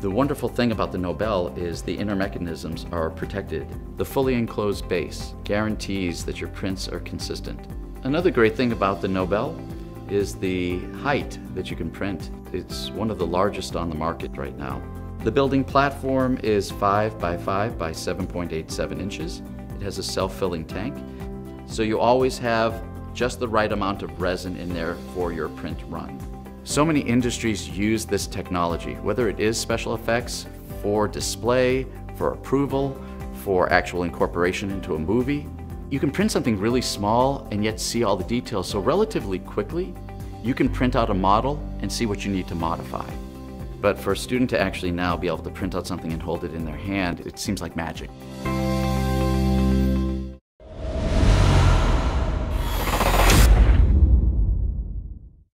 The wonderful thing about the Nobel is the inner mechanisms are protected. The fully enclosed base guarantees that your prints are consistent. Another great thing about the Nobel is the height that you can print. It's one of the largest on the market right now. The building platform is 5 by 5 by 7.87 inches. It has a self-filling tank, so you always have just the right amount of resin in there for your print run. So many industries use this technology, whether it is special effects, for display, for approval, for actual incorporation into a movie. You can print something really small and yet see all the details, so relatively quickly, you can print out a model and see what you need to modify. But for a student to actually now be able to print out something and hold it in their hand, it seems like magic.